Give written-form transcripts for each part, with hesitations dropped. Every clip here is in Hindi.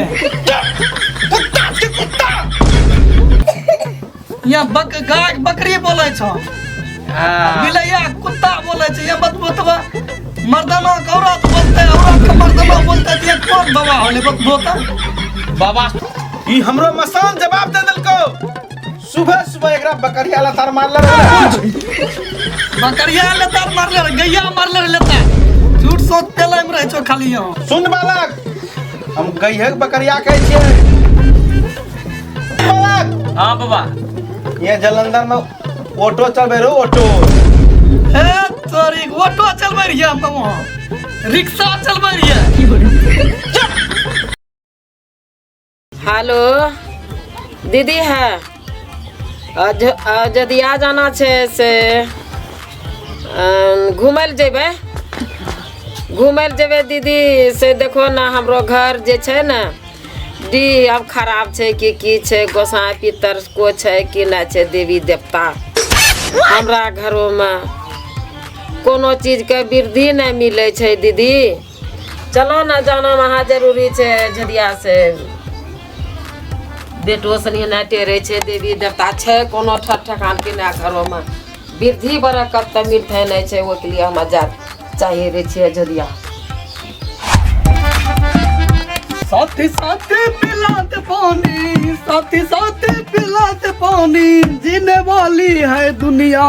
है यहाँ गाय बकरी बोले छो बिलैया कुत्ता बोले छे ये बतबा मर्दाना के औरत बोलते औरत के मर्दाना बोलते ये कौन बाबा होले बतबोता बाबा ई हमरो मसान जवाब दे देलको सुबह सुबह एकरा बकरिया लतार मारले बकरिया लतार मारले गैया मारले लेता झूठ सोच पेले में रह छो खाली यहाँ सुन बालक हम गैया बकरिया कहै छियै बालक हां बाबा ये जलंधर में ऑटो चलबे रो ऑटो ए तोरी ऑटो चलबे रिया हम वहां रिक्शा चलबे रिया हेलो दीदी है अयोध्या जाना छे से घूमल जेबे दीदी से देखो ना हमरो घर जे छे ना डी अब खराब छे की छे गोसाई पितर को छे कि ना छे देवी देवता हमरा घरों में कोनो चीज के वृद्धि नहीं मिले छे दीदी चलो ना जाना वहाँ जरूरी छे झदिया से बेटो सनी ना टेरे छे देवी देवता छे कोनो ठकान के ना घरों में वृद्धि बरकत त मिलते नहीं छे वो के लिए हम जा चाहिए रे छे झदिया साथी साथी पिलाते पानी जीने वाली है दुनिया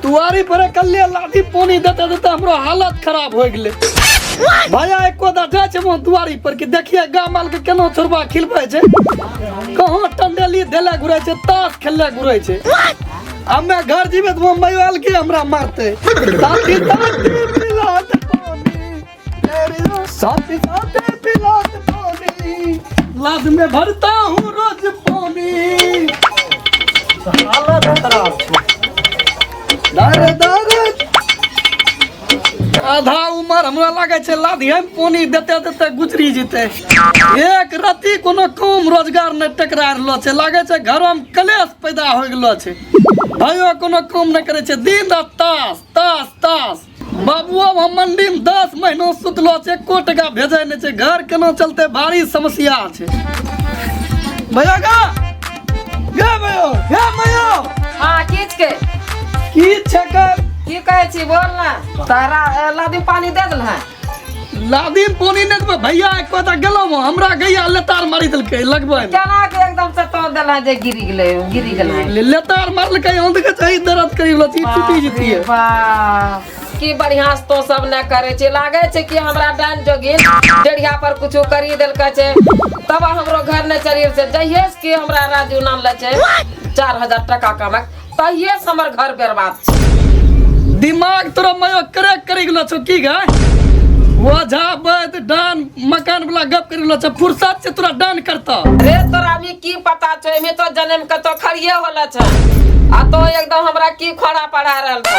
दुआरी पर कल्ले लादी पानी देते देते हमरो हालत खराब हो गेले भैया एको दा जाय छै दुआरी पर कि देखिए गाम माल के केना छोरबा खिलबै छै कहां टंडेली देले घुरै छै ताश खेलले घुरै छै हमे घर जीवे त मोबाइल के हमरा मारते साथी साथी पिलाते पानी साथी साथी पिलाते पानी लाद में भरता हूँ रोज पानी हालत खराब दारे दारे आधा उम्र हमरा लागे छै लादी हम पानी देते देते गुजरी जेते एक राती कोनो काम रोजगार न टकरा रहलो छै लागे छै घर में कलेश पैदा हो गेलो छै भाइयो कोनो काम न करे छै दिन रात ताश ताश ताश बाबुआ हम मंडी में 10 महीना सुतलो छै एको टका भेजे नहीं छै घर केना चलते भारी समस्या छै भैया गा भैया हां किछ के की छै की कहे छी बोल ना तारा लादी पानी दे दल है लादी पानी ने देबे भैया एक पता गेलो हमरा गैया लेतार मारी देलकै लगबै केना के एकदम से तो देला जे गिरी गेलै लेतार मारलकै हम देखे छै दर्द करी लो छी टूटी जतिए वाह की बढ़िया तो सब न करे छै लागे छै कि हमरा डान जोगिन डेढ़िया पर कुछो करी देलकै छै तब हमरो घर न चली से जइए कि हमरा राजू नाम ले छै 4000 टका कमा तहिए से हमर घर बर्बाद छै दिमाग तोरा मयो क्रैक करी गेलो छ की गा ओझा बैद डान मकान वाला गप करी गेलो छ फुर्सत से तोरा डान करता रे तोरा में की पता छै में तो जन्म के तो खरिए होला छ आ तो एकदम हमरा की खड़ा पड़ा रहल छ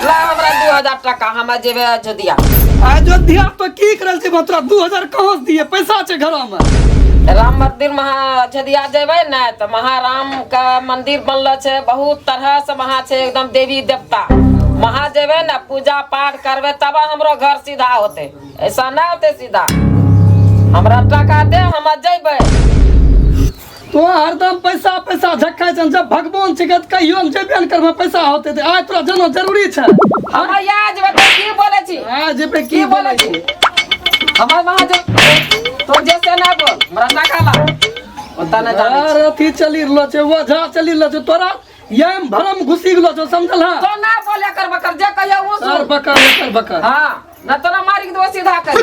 ला हमरा 2000 टका हम जेबे अयोध्या तो की करल छै तोरा 2000 कहां से दिए पैसा छै घर में राम मंदिर अयोध्या जेबे ना तो महाराम का मंदिर बनलो छै बहुत तरह से वहां छै एकदम देवी देवता वहां जेबे ना पूजा पाठ करबे तब हमरो घर सीधा होते ऐसा ना होते सीधा हमरा टका दे हम जेबे तो हरदम पैसा पैसा झक्का जब भगवान छिकत कहियो हम जेबे न करबे पैसा होते त आज तोरा जानो जरूरी छै हम आज बता की बोले छी आज पे की बोले छी हमर वहां जे तो जैसे ना बोल हमरा टका ला ओता ना जाने यार अथी चली रहलो छै ओझा चली रहलो छै तोरा यम भरम घुसी गेलो छ समझल हां तो ना बोले कर बकर जे कहियो वो सर बकर हां ना तोरा मारी के दो सीधा कर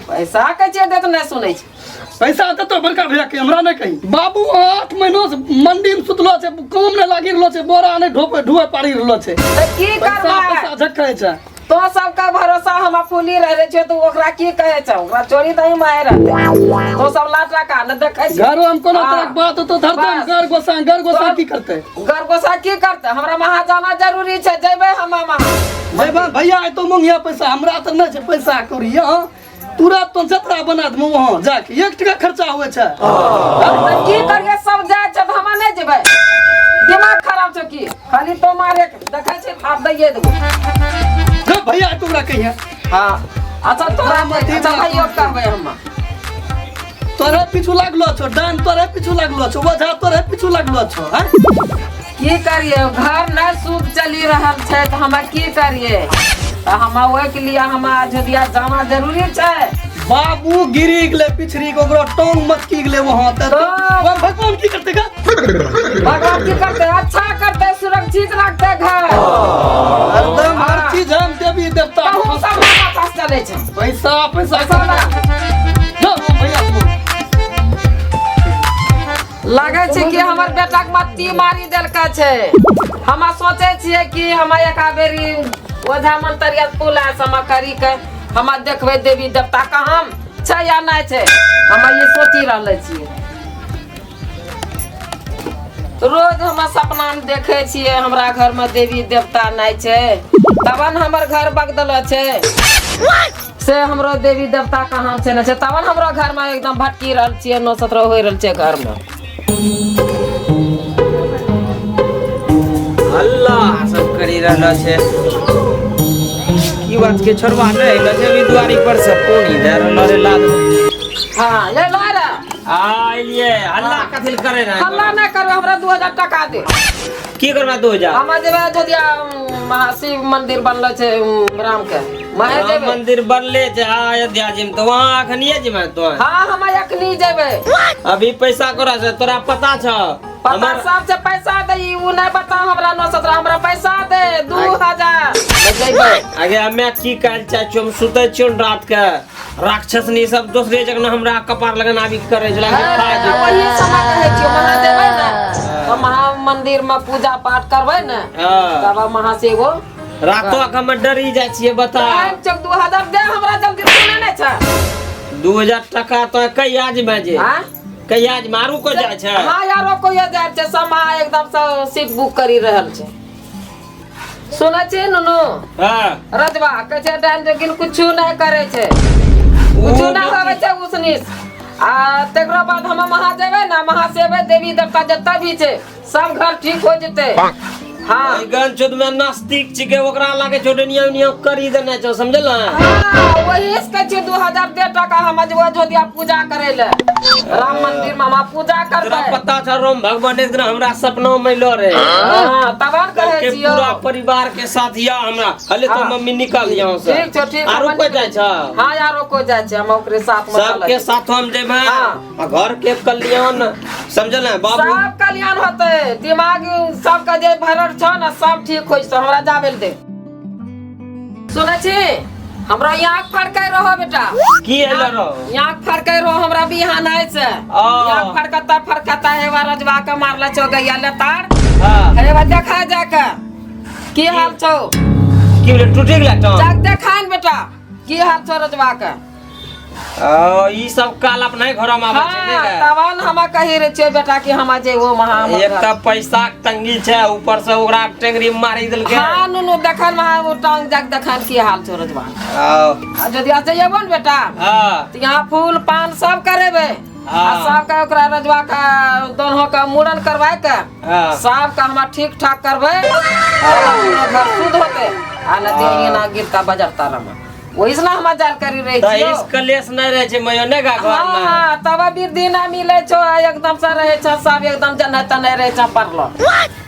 पैसा के जे दे त नहीं सुनै छी पैसा देतो बड़का भैया के हमरा नहीं कही बाबू 8 महीना से मंडी में सुतलो छै काम नहीं लागी रहलो छै बोरा नहीं ढोए पारी रहलो छै त की करबा पैसा झक्का छै तो सबका भरोसा हम फूली रहे छे तो ओकरा की कहे छ ओकरा चोरी नहीं मार रहते तो सब लाटा का न देखे छ घर में कोनो तरह बात तो धरते घर गोसा की करते घर गोसा की करते हमरा वहां जाना जरूरी छे जेबे हम वहां भैया तो मंगिया पैसा हमरा त नहीं छै पैसा करी हां तुरंत तो जतरा बना दम वहां जाके 1 टका खर्चा होय छै की करिए सब जाय छ हम नहीं जेबे दिमाग खराब छ की खाली तो मारे देखे छ आप दइए देबो भैया तोरा कहिया हां अच्छा तोरा मत अच्छा भाइयो कहबै हम तोरे पीछू लागलो छो, डान तोरे पीछू लागलो छो, वजह तोरे पीछू लागलो छो। हैं की करिए, घर न सुख चली रहल छै त हम की करिए, त हम ओए के लिए हम अयोध्या जाना जरूरी छै। बाबू गिरी गेले पिछड़ी को, ओकरा टोंग मत की गेले वहां त वो भगवान की करते का? भगवान की करते, अच्छा करते, सुरक्षित रखते घर। एकदम हर चीज हम देवी देवता कहूं सब हमारा पास चले छै। पैसा पैसा पैसा ना। जाओ भैया तुम लगे छै कि हमर बेटा के मत्ती मारी देलका छै। हम सोचे छियै कि हम एक बेरी ओझा मंतरिया पुला सम करी के हम देखबै देवी देवता कहाँ छै या नहीं छै, हम ये सोची रहले छियै। रोज हम सपना में देखे छियै हमरा घर में देवी देवता नहीं छै, तबन हमर घर बगदल छै से हमरो देवी देवता कहाँ छै नहीं छै, तबन हमरो घर में एकदम भटकी रहल छियै, 9-17 हो रहल छै घर में। अल्लाह सब करी रहलो छै, की बात के छोड़वा नहीं लगे भी दुआरी पर से पानी दे रहलो रे लाद। हाँ ले लो रे, आइए अल्लाह कथिल करे ना, हल्ला नहीं करो, हमरा 2000 टका दे। की करबा 2000? हम जेबे अयोध्या महाशिव मंदिर बनलो छै राम के, मैं राम जेबे। मंदिर बनले छै अयोध्या जी में, तो वहां अखनिए जेबै तो? हाँ हम अखनी जेबे। अभी पैसा कोरा से तोरा पता छ? पता सब से पैसा दे, उ नहीं बता हमरा 9-17 हमरा पैसा दे 2000 मैं जेबे। आगे हमें की कहल चाहे छी, हम सुते छी रात के, राक्षसनी सब दूसरे जगह हमरा कपार लगना भी करे छला। वही समय कहे छी वहां जेबे ना, तो महा मंदिर में पूजा पाठ करबै ना, तब वहां से वो रातो के हम डरी जाय छियै। बता 2000 दे हमरा, जल्दी सुने नहीं छै। 2000 टका तो कहिया जे बाजे, हां कहिया जे मारू को जाय छै। हाँ यारो कोई जाय छै, समा एकदम से सीट बुक करी रहल छै। सुनै छी नुनु हां रजवा कहे छै डान जोगिन कुछ नहीं करे छै, कुछ नहीं होवे छै उसनिस। आ तेकरा बाद हम वहां जेबे ना, वहां से एबे देवी देवता जत्ता भी छै सब घर ठीक हो जेते। हाँ गन चोद में नास्तिक छिके, ओकरा लागे छोटे नियम करी देने छ, समझल ना? हाँ वही से छै 2000 दे टका हम जेबो अयोध्या पूजा करे ले, राम मंदिर में हम पूजा तोरा करबै। पता छ राम भगवान एक दिन हमरा सपना में लो रे, हां तबार के कहे छियो पूरा परिवार के साथ या हमरा हले तो मम्मी निकल यहां से। ठीक छ ठीक, आरो कोई जाय छ? हाँ यारो को जाय छै, हम ओकरे साथ में सबके साथ हम जेबै आ घर के कल्याण, समझल ना बाबू? सब कल्याण होते, दिमाग सबका जे भरल छ ना सब ठीक होय छै, हमरा जाबे दे। सुनै छी हमरा आँख फड़कै रहो बेटा, की एलो रो? आँख फड़कै रहो हमरा बिहान है से आँख फड़कता है वा रजवा के मारला छो गैया लेतार। हां हे बा देखा जाके की हाल छौ, की बोले टूटे गेला तो? जाक देखा न बेटा की हाल छौ रजवा के। ई सब काल अपने घर में आवे छै हाँ ने। तवन हम कहि रे छियै बेटा कि हम जे वो महा एक त पैसा के तंगी छै, ऊपर से ओकरा टेंगरी मारी देलके। हाँ नुनु देखन महा वो टांग जाक देखन की हाल छौ रजवा। यदि आ जाइबो न बेटा हां तो यहाँ फूल पान सब करेबे, हाँ। सब का ओकरा रजवा का दोनों का मुड़न करवाए के हाँ। सब का हम ठीक ठाक करबे, घर शुद्ध होते आ न दिन ना गिरता बजरता रमा, वही से ना हम जाल करी रही त छियो। इस कलेश नहीं रहे छै मयो ने गा घर में। हाँ तब वृद्धि ना मिले छो, एकदम से रहे छ सब एकदम जने तने रहे छ पड़लो।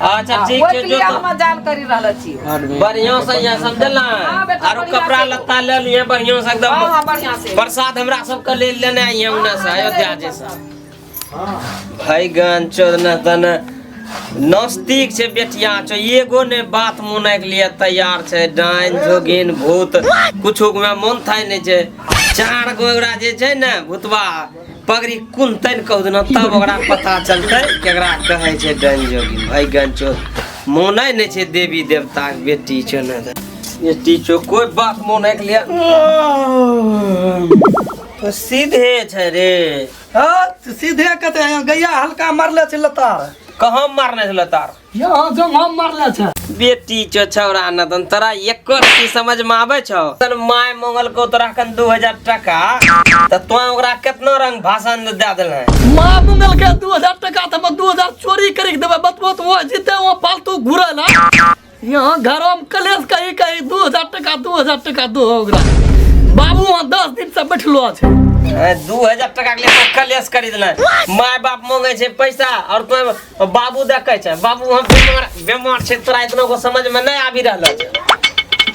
अच्छा ठीक ओहि छै के जो लिए हम जाल करी रहल छियो। बढ़िया से यहाँ समझल ना, हाँ बेटा, आरो बढ़िया कपड़ा से। लत्ता ले लिए बढ़िया से एकदम। हाँ हाँ बढ़िया से प्रसाद हमरा सब के ले लेने आइए उन्ने से अयोध्या जैसा। भाई गन चोद न तन नास्तिक छै बेटिया छ, एगो ने बात माने के लिए तैयार छै, डाइन जोगिन भूत कुछो में मन थाय नै छै। 4 गो ओकरा जे छै ने भूतवा पगड़ी कुन तैन कह देना, तब ओकरा पता चलतै केकरा कहै छै डाइन जोगिन। भाई गन चोद मानै नै छै देवी देवता के बेटी छ न, बेटी छ कोई बात माने के लिए तो सीधे छै रे। हाँ सीधे कहते हैं गैया हल्का मारले छै लतार, कहाँ मारने छलो तार? यहाँ जो हम मारले छै। बेटी छ छौरा न तन तोरा एको की समझ में आवे छौ? तन माय मंगल को तोरा कन 2000 टका त तो ओकरा केतना रंग भाषण दे देले। माँ मंगल के 2000 टका तो हम 2000 चोरी करके देवे, बतबो तो वो जीते वो फालतू घुरे ना। यहाँ घरों में कलेश कही 2000 टका दो ओकरा। बाबू वहाँ 10 दिन से बैठलो छे। 2000 टका के लिए कलेश खरीदना माय बाप मांगे छे पैसा और तो बाबू देखे छे बाबू हम बीमार छे तोरा इतना को समझ में नहीं आबि रहलो छे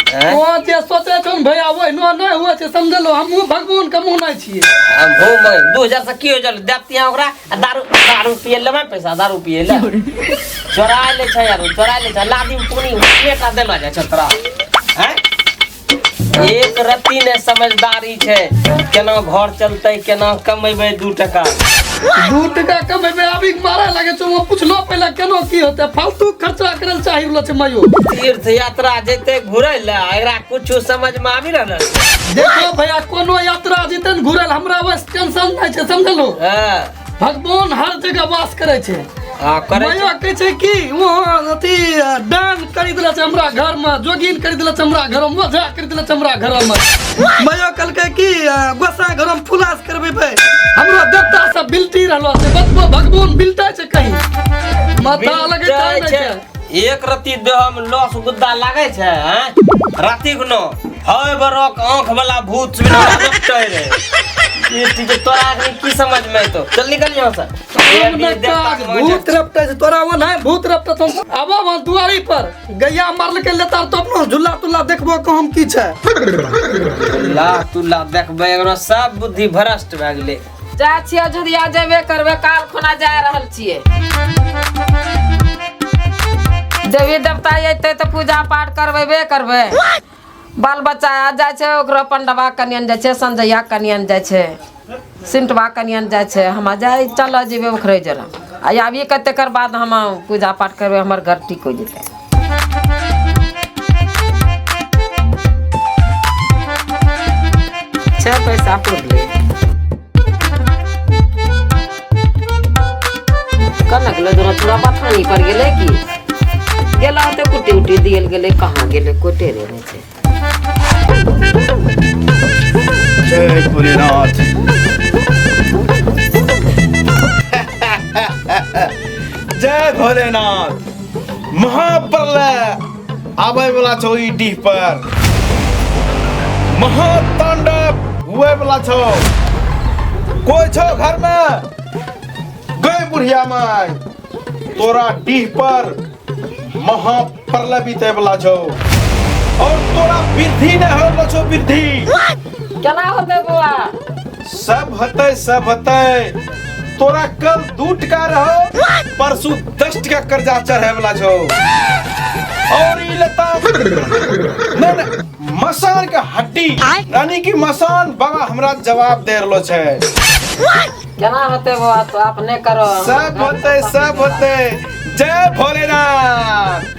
वो जे सोचे छन भैया ओइ नो नहीं हुआ छे समझलो हम भगवान के मुंह नहीं छिए हम हो मगे 2000 से की हो जल देती ओकरा दारू पिए लेबै पैसा दारू पिए ले चोरा ले छै यार चोरा ले छै लादी में पूरी पेटा देला जाय छै तोरा हैं एक रत्ती ने समझदारी छै केना घर चलतै केना कमेबै 2 टका 2 टका कमेबे अभी मारे लागे छो वो पूछलो पहले केनो की होते फालतू खर्चा करल चाहिए छे मायो तीर्थ यात्रा जैते घुरै ले एकरा कुछ समझ में आबि रहल देखो भैया कोनो यात्रा जितन घुरल हमरा बस टेंशन नहीं छे समझलो हां भगवान हर जगह वास करे छे हां करे मायो कहे छे कि वो अथी दान कर दिला छे हमरा घर में जोगिन कर दिला छे हमरा घर में मजा कर दिला छे हमरा घर में मायो कल के कि गोसा घर में फुलास करबे भाई हमरो देवता सब बिलटी रहलो छे बतबो भगवान बिलता छे कहीं माथा लगे छे एक रत्ती देह में लस गुद्दा लागे छे हैं राती को हाय बरक आंख वाला भूत बिना डॉक्टर रे ये चीज तोरा की समझ में तो चल निकल यहां से भूत रपटे से तोरा वो नहीं भूत रपटे तुम आबो वहां दुआरी पर गैया मारल के लेता तो अपनो झुल्ला तुल्ला देखबो को हम की छे ला तुल्ला देखबे एकरो सब बुद्धि भ्रष्ट भ गेले जा छिया जुदिया जेबे करबे काल खुना जा रहल छिए देवी देवता अयते तो पूजा पाठ करबे करबे बाल बच्चा आ जाय छे ओकरो पंडवा कनियन जाय छे संजैया कनियन जाय छे सिंटवा कनियन जाय छे हम जाय चल जेबे ओखरे जरा आ आबी कते कर बाद हम पूजा पाठ करबे हमर घर ठीक हो जेते छे पैसा पूर ले कनक ले दोना थोड़ा बथानी पर गेले की गेला होते कुटी उटी दियल गेले कहां गेले कोटे रे ने छे जय भोलेनाथ जय भोलेनाथ महाप्रलय आवे वाला छौ ई डीह पर महातांडव हुए वाला छौ कोई छौ घर में गए बुढ़िया माई तोरा डीह पर महाप्रलय बीते वाला छौ और तोरा वृद्धि न होलो छौ वृद्धि केना होते बुआ सब हते तोरा कल 2 टका रहो परसों 10 टका कर्जा चढ़े वाला छौ और ई लेता नहीं मसान के हड्डी यानी कि मसान बाबा हमरा जवाब दे रहलो छे केना होते बुआ तो अपने करो सब होते जय भोलेनाथ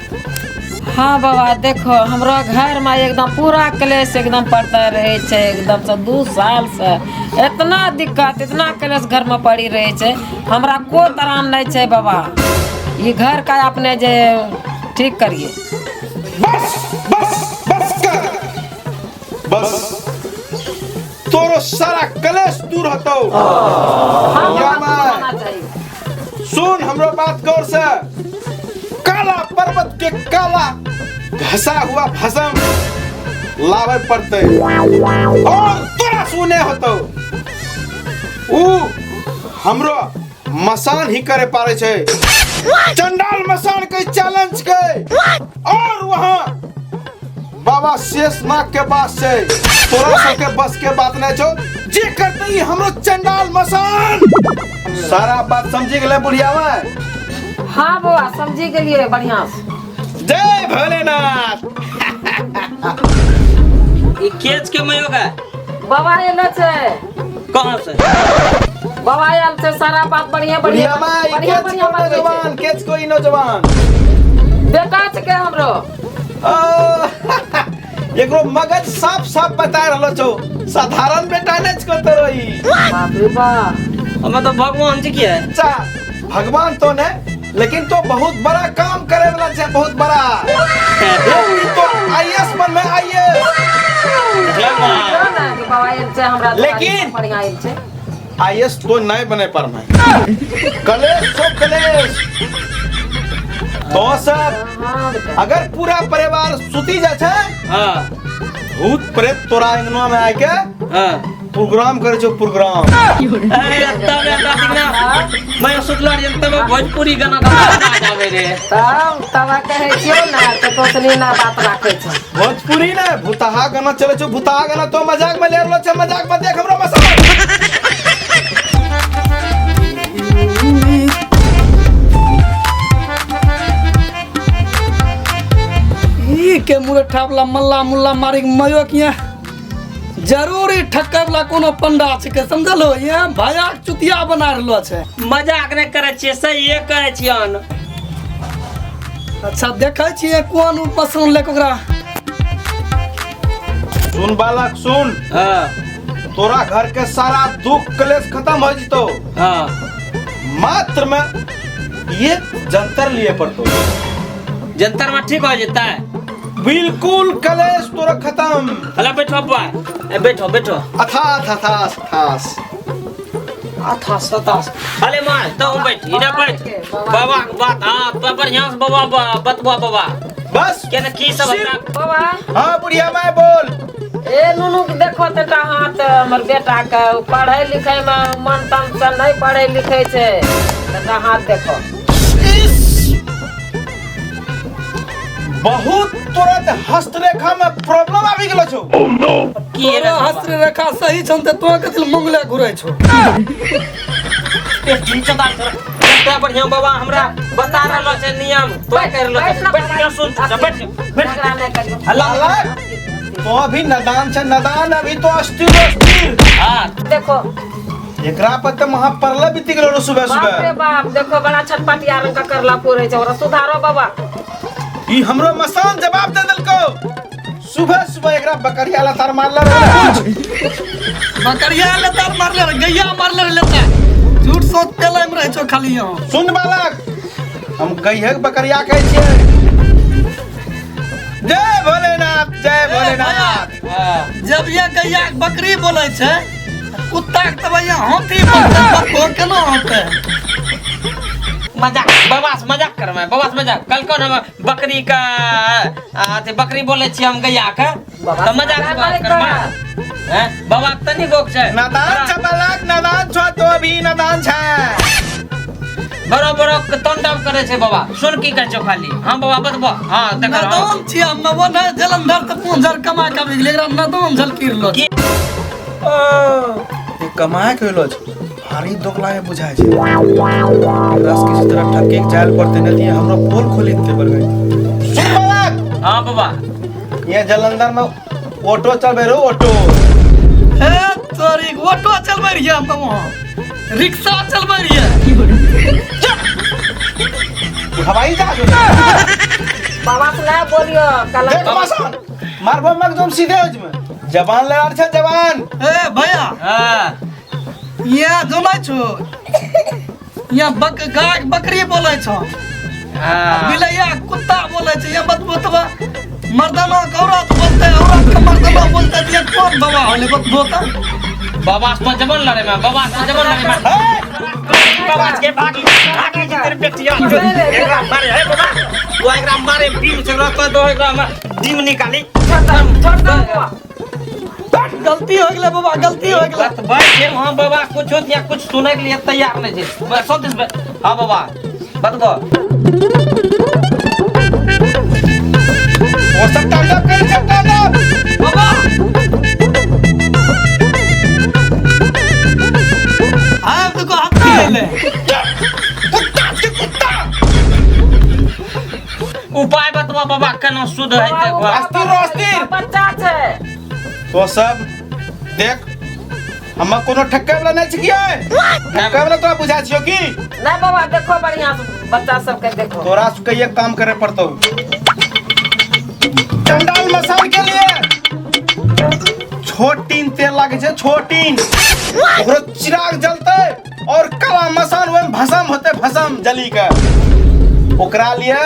हाँ बाबा देखो हमरो घर में एकदम पूरा क्लेश एकदम पड़ता रहे छे एकदम से 2 साल से इतना दिक्कत इतना क्लेश घर में पड़ी रहे छे हमरा कोई तराम नहीं छे बाबा ये घर का अपने जे ठीक करिए बस तोरो सारा क्लेश दूर हतो सुन हमरो बात गौर से काला पर्वत के काला घसा हुआ भस्म लावे पड़ते और तोरा सुने होतो ऊ हमरो मसान ही करे पारे छे चंडाल मसान के चैलेंज के और वहां बाबा शेषनाग के पास छे तोरा सबके बस के बात नहीं छो जे करते ही हमरो चंडाल मसान सारा बात समझी गेले बुढ़िया में हाँ बुआ समझी गेलिए बढ़िया जय भोलेनाथ ई केच के मयो का बाबा एलो छे कहां से बाबा आयल छे सारा बात बढ़िया बढ़िया नौजवान केच कोई नौजवान बेटा छे के हमरो एकरो मगज साफ साफ बता रहलो छो साधारण बेटा नै छको तो रही बाप रे बाप हम तो भगवान जी की है अच्छा भगवान तो ने लेकिन तो बहुत बड़ा काम करे वाला छे बहुत बड़ा तो आईएएस बन में आईएएस बाबा आयल छे हमरा लेकिन बढ़िया आयल छे आईएएस तो नहीं बने पर मैं कलेश तो कलेश तो सब हाँ बेटा अगर पूरा परिवार सुती जा छे हां भूत प्रेत तोरा अंगना में आके हां प्रोग्राम करे छो प्रोग्राम। अरे तब मैं सोचला रे तब भोजपुरी गाना गावे रे तब कहे छियो ना तो तोतनी ना बात राखे छ। भोजपुरी ना भूतहा गाना चले छो। भूतहा गाना तो मजाक में ले रहलो छ। मजाक मत देख हमरो मसाला। ई के मुरठा वाला मल्ला मुल्ला मारी मयो किया जरूरी ठक्कर वाला कोनो पंडा छै के समझलो। ये भया चुतिया बना रहलो छै। मजाक नहीं करे छिए सही ये कहे छियन। अच्छा देखै छियै कोन पसंद ले ओकरा। सुन बालक सुन, हां तोरा घर के सारा दुख क्लेश खत्म हो जितो। हां मात्र में ये जंतर लिए पड़तो। जंतर में ठीक हो जाता है। बिल्कुल कलेश तोरा खत्म। हला बैठो बा ए बैठो बैठो अथास अथास अथास अथास अथास। अरे मां तो बैठ इधर बैठ। बाबा के बात हां तो बढ़िया से बाबा बतबा बाबा बस केना की सब बाबा हाँ बुढ़िया माय बोल। ए नुनु के देखो तटा हाथ हमर बेटा के पढ़े लिखे में मन तन से नहीं पढ़े लिखे छै। तटा हाथ देखो बहुत तुरंत हस्तरेखा में प्रॉब्लम आबि गेलो छौ। की रे तोरा हस्त रेखा सही छन त तो के दिल मंगले घुरै छौ। ठीक चदा तो बढ़िया बाबा हमरा बता रहलो छै नियम तो कर रहलो छै। बैठ के सुन बैठ झगड़ा नहीं करियो। हल्ला तो अभी नदान छे नदान अभी तो अस्थिर। हां देखो एकरा पर त महा परले बीती गेलो सुबह बाप रे सुबह। बाप देखो बड़ा छटपटिया रंग का करला पोरे छै। और सुधारो बाबा ई हमरो मसान जवाब दे देलको। सुबह सुबह एकरा बकरिया ला तार मारला रे। बकरिया ले तार मारले रे गैया मारले रे लेता। झूठ सोच पेलै में रहै छौ खाली यहां। सुन बालक, हम गैया के बकरिया कहै छियै। जय भोलेनाथ जय भोलेनाथ। हां जब ये गैया के बकरी बोलै छै कुत्ता के तब ये हाथी बोलतै बकरो केना होतै। मजाक बाबा से मजाक कर मैं बाबा से मजाक कल कौन हम बकरी का आते बकरी बोले छी हम गैया के तो मजाक से बात कर मैं हैं बाबा तनी गोक छै नदान छ बालक नदान छ तो अभी नदान छ। बड़ो बड़ो तंडव करे छै बाबा। सुन की कह छो खाली हां बाबा बतबो हां तकर नदम छी हम वो न जलंधर त 5000 कमा के आबि गेलै। एकरा नदम झलकी रहलो छै। ये कमाए के होलो छ। भारी दोगला में बुझाय छै। दस किसी तरह ठके के जाल पड़ते न दिए हमरो पोल खोली के पर गई। सुन बालक, हां बाबा ये जलंधर में ऑटो चलबे रो ऑटो। ए तोरी ऑटो चलबै रिया हम वहां रिक्शा चलबै रिया। हवाई जहाज बाबा से ना बोलियो कल देख मसान मारबो एकदम सीधे में जवान लड़ार छ जवान। ए भैया हां ये जोनै छौ ये गाय बकरी बोलै छौ। हां बिलैया कुत्ता बोलै छै। ये बतबा मर्दाना के औरत बोलतै औरत के मर्दाना बोलतै ये कौन बाबा होले बतबो त। बाबा से जबन लड़े में बाबा से जबन लड़े में बाबा के भागी भागी तेरे बेटिया एकरा मारे है बाबा वो एकरा मारे बीम से रखो दो एकरा डिम निकाली छोड़ दो गलती हो गेलै बाबा गलती हो गेलै। बस बैठ हां बाबा कुछ या कुछ सुने के लिए तैयार नहीं छे। बस सब दिन हां बाबा बतबो वो सब टाटा कर सकता ना बाबा हां तो को हाथ ले कुत्ता के कुत्ता। उपाय बतबो बाबा केना शुद्ध है देखो। अस्थिर अस्थिर बच्चा छै। तो सब देख हम कोनो ठक्के वाला नहीं छिकिए। ठक्के वाला तो बुझा छियो की नहीं बाबा देखो बढ़िया से बच्चा सब के देखो। तोरा से कई काम करे पड़तो। चंडाल मसान के लिए छोटीन तेल लागे छे छोटीन ओकरो चिराग जलते और काला मसान में भस्म होते भस्म जली के। ओकरा लिए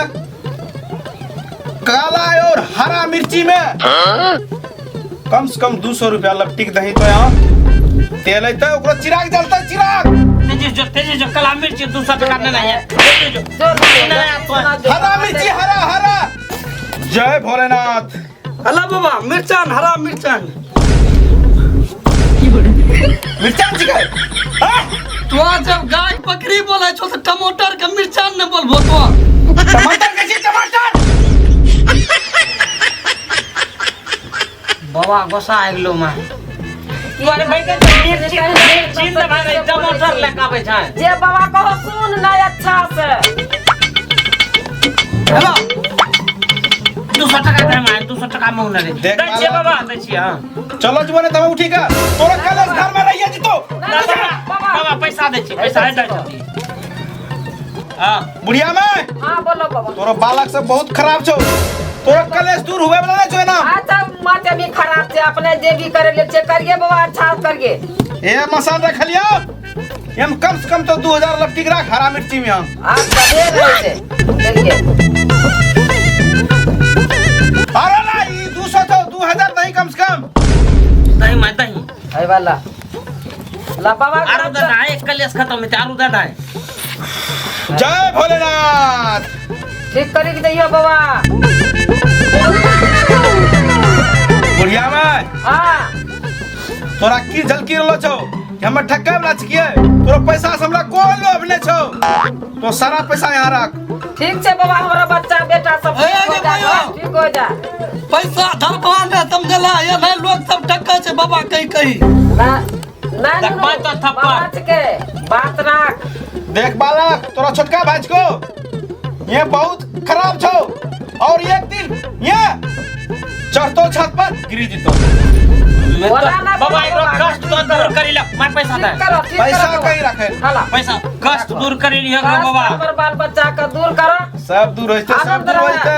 काला और हरा मिर्ची में कम से कम 200 रुपया लपटी के दही तो यहाँ तेल है ओकरो चिराग जलता चिराग। तेजी जो काला मिर्ची 200 टका नहीं है तेजी जो हरा मिर्ची हरा हरा। जय भोलेनाथ अला बाबा मिर्चान हरा मिर्चान मिर्चान छिकै तो जब गाय बकरी बोले छो तो टमाटर के मिर्चान न बोलबो तो टमाटर के छी टमाटर बाबा गोसा आ गेलो मां तुम्हारे बैगन मिर्ची भाई टमाटर लेके आबै छै जे बाबा कहो सुन नहीं अच्छा से हेलो 200 टका दे मैं 200 टका मांग रे देख दै छियै बाबा दै छियै हां चलो जीवन तब उठी का तोरा कलेश घर में रहिए जीतो बाबा पैसा दै छी पैसा दे छी हां बुढ़िया में हाँ बोलो बाबा तोरा बालक सब बहुत खराब छौ तोरा कलेश दूर हुए वाला नहीं छौ ना अच्छा माते भी खराब छे अपने जे भी करे ले चेक करिए बाबा अच्छा करिए ए मसाला रख लियो हम कम से कम तो 2000 लपटी रख हरा मिर्ची में हम आप दे रहे थे चलिए अरे ना ये 200 तो 2000 नहीं कम से कम दही मैं दही आई वाला ला बाबा आरु दादा एक कलेश खत्म है आरु दादा जय भोलेनाथ ठीक करी के दैयो बाबा बुढ़िया में हां तोरा की झलकी रहलो छौ कि हम ठक्का वाला छियै तोरा पैसा से हमरा कोई लोभ नै छौ तो सारा पैसा यहां रख ठीक छे बाबा हमरा बच्चा बेटा सब ए, ठीक हो ए, जा भैया। ठीक हो जा पैसा धरबान रे तुम गला ये नहीं लोग सब टक्का से बाबा कहीं कहीं ना ना देख नु, बात तो थप्पड़। बात के बात राख देख बालक तोरा छोटका भाई को ये बहुत खराब छौ और एक दिन ये चढ़तो छत पर गिरी जीतो बोला ना बाबा बाबा, एकरो कष्ट तो दूर करी ले मैं पैसा दे ठीक करो ठीक पैसा करो कहीं रखे हाला पैसा कष्ट दूर करी लियो बाबा हमर बाल बच्चा का दूर करो सब दूर होइते सब आनंद दूर रहे। होइते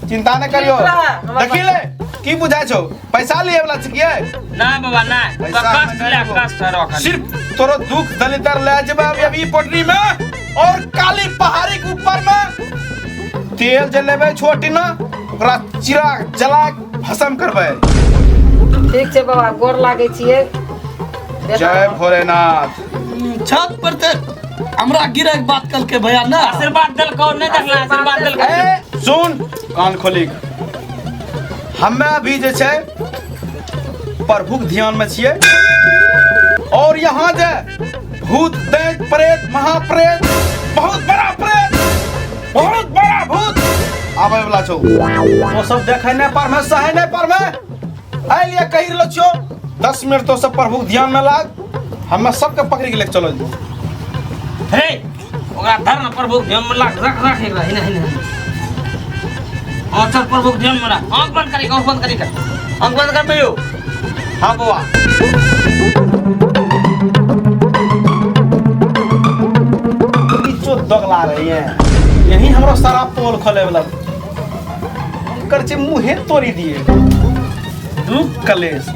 चिंता न करियो ठीक रहे, हमर देखी ले की बुझाय छौ पैसा लिए वाला छियै ना बाबा ना पैसा कष्ट में ले नहीं कष्ट रख सिर्फ तोरो दुख दलितर ले जब अभी पोटरी में और काली पहाड़ी के ऊपर में तेल जलेबे छोटी ना ओकरा चिरा जला भस्म करबे ठीक छे बाबा गोर लागे छिए जय भोलेनाथ छत पर ते हमरा गिरे के बात कल के भैया ना आशीर्वाद दल को नहीं देखला आशीर्वाद दल ए सुन कान खोली हमें अभी जे छै प्रभुक ध्यान में छियै और यहाँ जे भूत दैत प्रेत महाप्रेत बहुत बड़ा भूत आवे वाला छौ वो सब देखे नहीं पर में सहे नहीं पर में आइ लिए कहि रहलो छियो 10 मिनट तो सब प्रभुक ध्यान में लाग हमें सबके पकड़ के लेके चलो हे ओकरा धर्म प्रभु ध्यान में लाग रख एक रही नहीं और सब प्रभु ध्यान में रख आंख बंद करी आंख बंद कर बेयो हाँ बुआ दगला रही है यही हमरो सारा पोल खोले वाला कर छे मुहे तोड़ी दिए दुख कलेश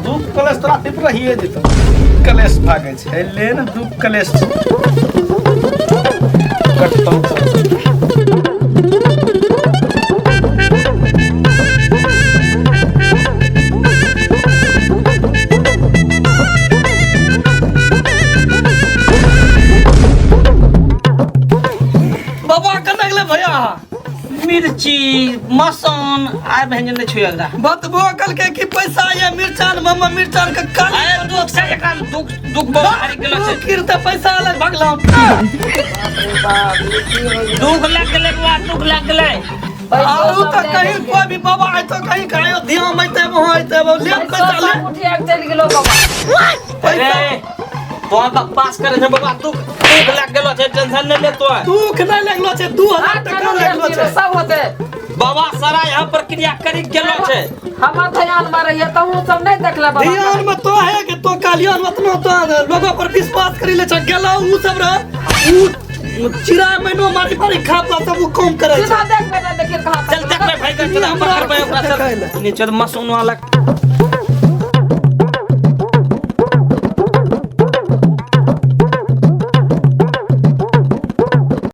तोरा टिप रहिए जेतो कलेश भागे छे ले न दुख कलेश कटतौ बाबा कने गेले भैया मिर्ची मसन आय व्यंजन ने छुए एकरा बतबो कल के कि पैसा ये मिर्चान मम्मा मिर्चान के काल आय दुख से एकरा दुख बहुत भारी गेलो छे किरते पैसा अलग भगलाम दुख लग गेले बुआ दुख लग गेले आउ तो कहीं कोई भी बाबा आए तो कहीं कहीं ध्यान आइते वहां आइते वो ले पैसा ले उठिया के चल गेलो बाबा अरे तो पास करे छे बाबा दुख लग गेलो छे टेंशन नहीं ले तो दुख नहीं लगलो छे 2000 टका लगलो छे सब होते बाबा सारा यहाँ प्रक्रिया करी गेलो छे हम ध्यान में रहिए तो हूं सब नहीं देखला बाबा ध्यान में तो है कि तो कालियन मतनो तो लोगों पर विश्वास करी ले छे गेला उ सब रे उ चिरा महीनो मारी खा पा सब काम करे छे सीधा देख बेटा देखिए कहां चल देख ले भाई का चल हम पकड़ पे ओकरा चल नीचे मसून वाला